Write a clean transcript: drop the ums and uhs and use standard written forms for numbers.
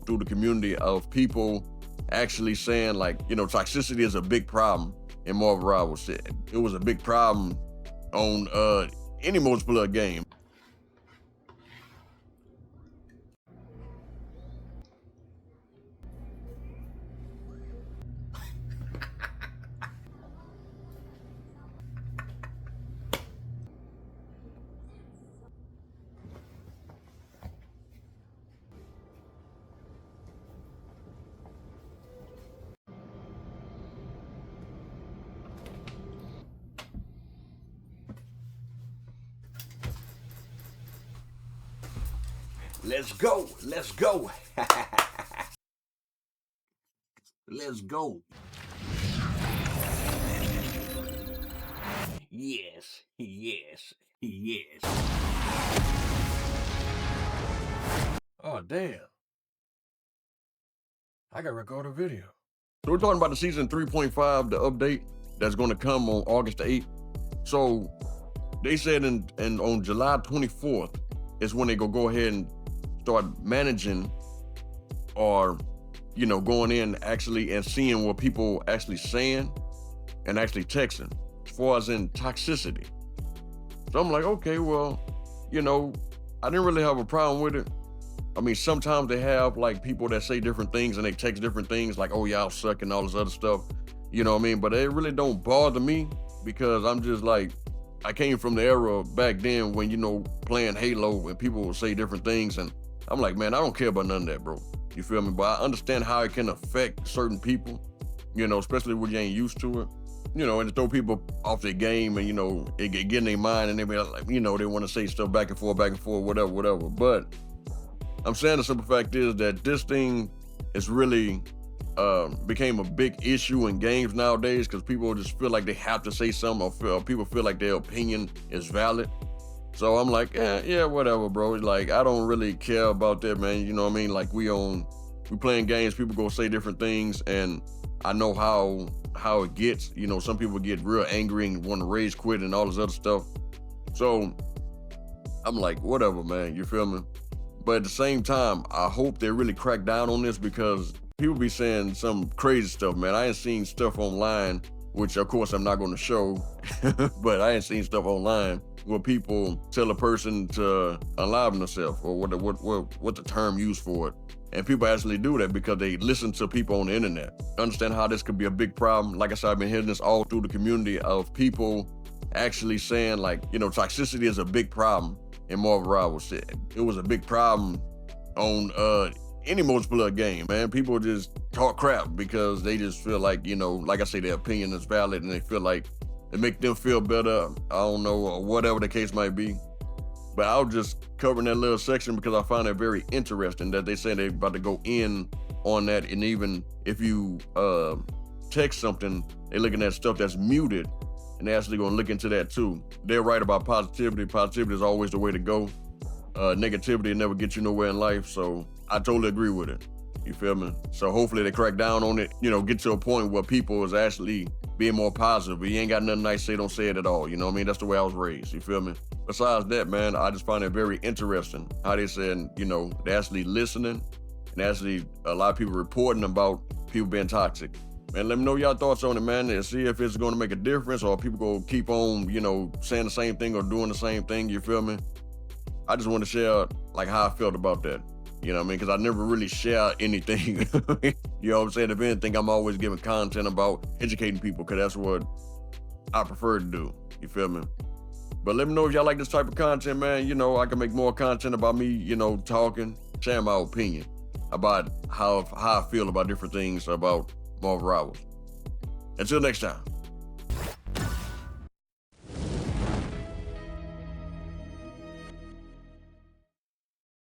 through the community of people actually saying like, toxicity is a big problem in Marvel Rivals. It was a big problem on any multiplayer game. Let's go. Let's go. Let's go. Yes, yes, yes. Oh, damn. I gotta record a video. So we're talking about the season 3.5, the update that's gonna come on August the 8th. So they said on July 24th is when they go ahead and start managing or, going in actually and seeing what people actually saying and actually texting as far as in toxicity. So I'm like, okay, well, I didn't really have a problem with it. I mean, sometimes they have like people that say different things and they text different things like, oh, y'all suck and all this other stuff. You know what I mean? But it really don't bother me because I'm just like, I came from the era back then when, playing Halo and people would say different things. And I'm like, man, I don't care about none of that, bro. You feel me? But I understand how it can affect certain people, especially when you ain't used to it. And to throw people off their game and, it get in their mind and they be like, they want to say stuff back and forth, whatever. But I'm saying the simple fact is that this thing is really became a big issue in games nowadays because people just feel like they have to say something or people feel like their opinion is valid. So I'm like, yeah, whatever, bro. Like, I don't really care about that, man. You know what I mean? Like, we playing games, people go say different things, and I know how it gets. Some people get real angry and want to rage quit and all this other stuff. So I'm like, whatever, man. You feel me? But at the same time, I hope they really crack down on this because people be saying some crazy stuff, man. I ain't seen stuff online, which of course I'm not going to show, but I ain't seen stuff online where people tell a person to unalive themselves or what the term used for it. And people actually do that because they listen to people on the internet. Understand how this could be a big problem. Like I said, I've been hearing this all through the community of people actually saying like, toxicity is a big problem in Marvel Rivals. It was a big problem on any multiplayer game, man. People just talk crap because they just feel like, like I say, their opinion is valid and they feel like it make them feel better. I don't know, or whatever the case might be. But I was just covering that little section because I found it very interesting that they say they're about to go in on that. And even if you text something, they're looking at stuff that's muted and they're actually going to look into that too. They're right about positivity. Positivity is always the way to go. Negativity never gets you nowhere in life. So I totally agree with it. You feel me? So hopefully they crack down on it, get to a point where people is actually being more positive. But you ain't got nothing nice to say, don't say it at all. You know what I mean? That's the way I was raised. You feel me? Besides that, man, I just find it very interesting how they said, they're actually listening and actually a lot of people reporting about people being toxic. Man, let me know y'all thoughts on it, man, and see if it's going to make a difference or people go keep on, saying the same thing or doing the same thing. You feel me? I just want to share like how I felt about that. You know what I mean? Because I never really share anything. You know what I'm saying? If anything, I'm always giving content about educating people because that's what I prefer to do. You feel me? But let me know if y'all like this type of content, man. I can make more content about me, talking, sharing my opinion about how I feel about different things about Marvel Rivals. Until next time.